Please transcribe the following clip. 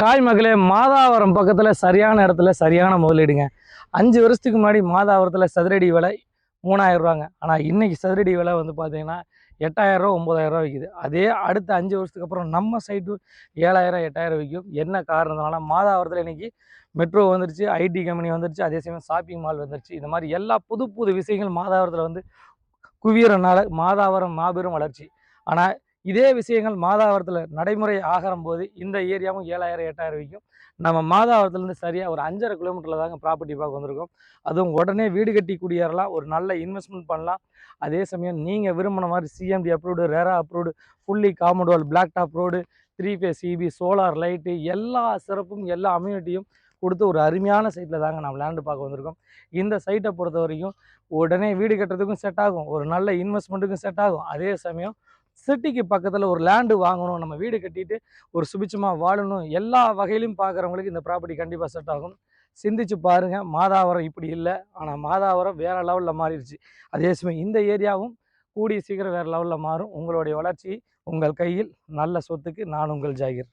Hi மகளே, மாதாவரம் பக்கத்தில் சரியான இடத்துல சரியான முதலீடுங்க. 5 வருஷத்துக்கு முன்னாடி மாதாவரத்தில் சதுரடி விலை 3000 ரூபாங்க. ஆனால் இன்றைக்கி சதுரடி விலை வந்து பார்த்தீங்கன்னா 8000 ரூபா 9000 விற்கிது. அதே அடுத்த 5 வருஷத்துக்கு அப்புறம் நம்ம சைட்டு 7000 8000 விற்கும். என்ன காரணத்தினால மாதாவரத்தில் இன்றைக்கி மெட்ரோ வந்துருச்சு, ஐடி கம்பெனி வந்துருச்சு, அதே சமயம் ஷாப்பிங் மால் வந்துருச்சு. இந்த மாதிரி எல்லா புது புது விஷயங்கள் மாதாவரத்தில் வந்து குவியறனால மாதாவரம் மாபெரும் வளர்ச்சி. ஆனால் இதே விஷயங்கள் மாதாவரத்தில் நடைமுறை ஆகும்போது இந்த ஏரியாவும் 7000 8000 விற்கும். நம்ம மாதாவரத்துலேருந்து சரியாக ஒரு 5.5 கிலோமீட்டரில் தாங்க ப்ராப்பர்ட்டி பார்க்க வந்திருக்கோம். அதுவும் உடனே வீடு கட்டி குடியேறலாம், ஒரு நல்ல இன்வெஸ்ட்மெண்ட் பண்ணலாம். அதே சமயம் நீங்கள் விரும்பின மாதிரி CMDA approved, RERA approved, fully compound wall, black top road, 3 phase EB, solar light, எல்லா சிறப்பும் எல்லா அம்யூனிட்டியும் கொடுத்து ஒரு அருமையான சைட்டில் தாங்க நம்ம லேண்டு பார்க்க வந்திருக்கோம். இந்த சைட்டை பொறுத்த வரைக்கும் உடனே வீடு கட்டுறதுக்கும் செட் ஆகும், ஒரு நல்ல இன்வெஸ்ட்மெண்ட்டுக்கும் செட் ஆகும். அதே சமயம் சிட்டிக்கு பக்கத்தில் ஒரு லேண்டு வாங்கணும், நம்ம வீடு கட்டிட்டு ஒரு சுபிச்சமாக வாழணும், எல்லா வகையிலும் பார்க்குறவங்களுக்கு இந்த ப்ராப்பர்ட்டி கண்டிப்பாக செட் ஆகும். சிந்திச்சு பாருங்கள். மாதாவரம் இப்படி இல்லை, ஆனால் மாதாவரம் வேறு லெவலில் மாறிடுச்சு. அதே சமயம் இந்த ஏரியாவும் கூடிய சீக்கிரம் வேறு லெவலில் மாறும். உங்களுடைய வளர்ச்சி உங்கள் கையில். நல்ல சொத்துக்கு நான் உங்கள் ஜாகிர்.